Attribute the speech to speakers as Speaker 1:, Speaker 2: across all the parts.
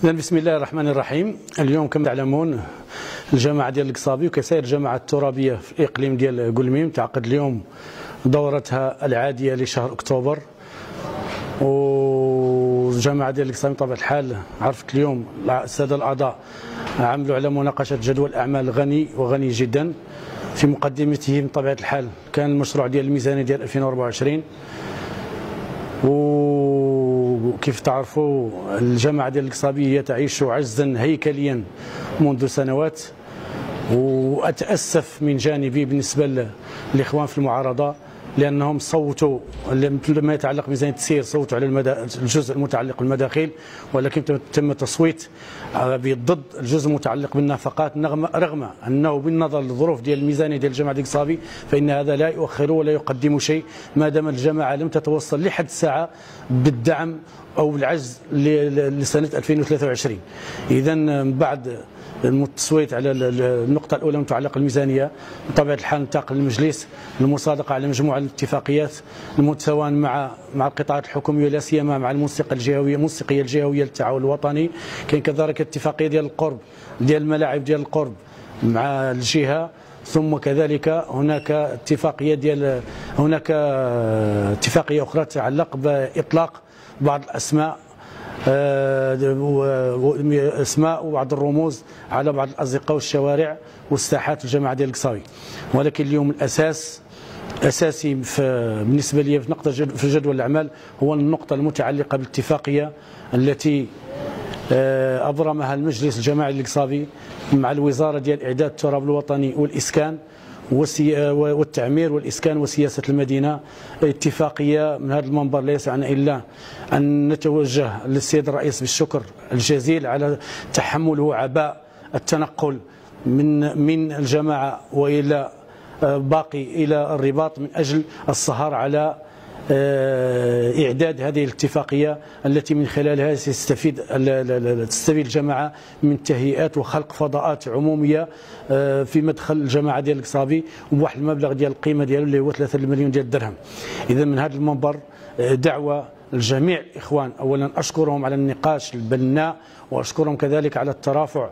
Speaker 1: إذن بسم الله الرحمن الرحيم. اليوم كما تعلمون الجماعة ديال القصابي وكسائر الجماعات الترابية في الإقليم ديال قلميم تعقد اليوم دورتها العادية لشهر أكتوبر. والجماعة ديال القصابي بطبيعة الحال عرفت اليوم السادة الأعضاء عملوا على مناقشة جدول أعمال غني وغني جدا. في مقدمته بطبيعة الحال كان المشروع ديال الميزانية ديال 2024. وكيف تعرفوا الجماعة ديال القصابي هي تعيش عجزا هيكليا منذ سنوات، وأتأسف من جانبي بالنسبة للإخوان في المعارضة لأنهم صوتوا لما يتعلق بميزانية التسيير صوتوا على الجزء المتعلق بالمداخيل، ولكن تم تصويت ضد الجزء المتعلق بالنفقات رغم أنه بالنظر للظروف ديال الميزانية ديال الجماعة ديال القصابي فإن هذا لا يؤخر ولا يقدم شيء ما دام الجماعة لم تتوصل لحد الساعة بالدعم أو بالعجز لسنة 2023. إذا بعد التصويت على النقطة الأولى المتعلقة بالميزانية بطبيعة الحال انتقل المجلس للمصادقة على مجموعة الاتفاقيات سواء مع القطاعات الحكومية لا سيما مع المنسقية الجهوية للتعاون الوطني. كاين كذلك اتفاقية ديال القرب ديال الملاعب ديال القرب مع الجهة، ثم كذلك هناك اتفاقية أخرى تتعلق بإطلاق بعض الأسماء وبعض الرموز على بعض الأزقة والشوارع والساحات الجماعة ديال القصابي. ولكن اليوم الأساسي بالنسبة لي في نقطة في جدول الأعمال هو النقطة المتعلقة بالاتفاقية التي أبرمها المجلس الجماعي القصابي مع الوزارة ديال إعداد التراب الوطني والإسكان والتعمير والإسكان وسياسة المدينة. اتفاقية من هذا المنبر لا يسعنا إلا أن نتوجه للسيد الرئيس بالشكر الجزيل على تحمله عباء التنقل من الجماعة وإلى إلى الرباط من أجل السهر على إعداد هذه الاتفاقية التي من خلالها تستفيد الجماعة من تهيئات وخلق فضاءات عمومية في مدخل الجماعة ديال القصابي بواحد المبلغ ديال القيمة ديالو اللي هو 3 مليون ديال الدرهم. إذا من هذا المنبر دعوة الجميع الإخوان أولا أشكرهم على النقاش البناء، وأشكرهم كذلك على الترافع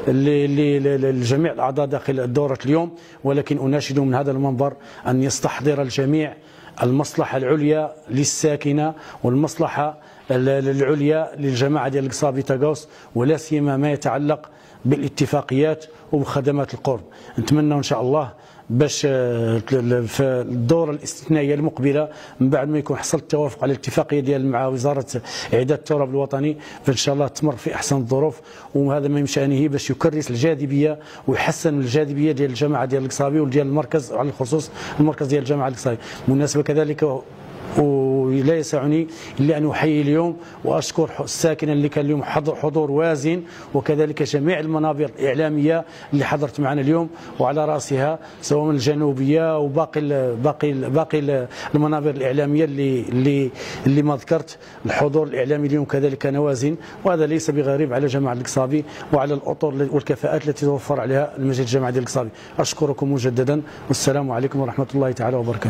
Speaker 1: لجميع الأعضاء داخل الدورة اليوم، ولكن أناشدهم من هذا المنبر أن يستحضر الجميع المصلحة العليا للساكنة والمصلحة العليا للجماعة ديال القصابي تاغوس، ولا سيما ما يتعلق بالاتفاقيات وبخدمات القرب. نتمنى إن شاء الله باش في الدورة الاستثنائية المقبلة من بعد ما يكون حصل التوافق على الاتفاقية ديال مع وزارة إعداد التراب الوطني فإن شاء الله تمر في أحسن الظروف، وهذا ما يمشانه باش يكرس الجاذبية ويحسن الجاذبية ديال الجماعة ديال القصابي وديال المركز على الخصوص المركز ديال الجماعة القصابي. بالمناسبة كذلك ولا يسعني إلا أن أحيي اليوم وأشكر الساكنة اللي كان اليوم حضور وازن، وكذلك جميع المنابر الإعلامية اللي حضرت معنا اليوم، وعلى رأسها سواء من الجنوبية وباقي المنابر الإعلامية اللي ما ذكرت. الحضور الإعلامي اليوم كذلك كان وازن، وهذا ليس بغريب على جماعة القصابي وعلى الأطر والكفاءات التي توفر عليها المجلس الجماعي ديال القصابي. أشكركم مجددا والسلام عليكم ورحمة الله تعالى وبركاته.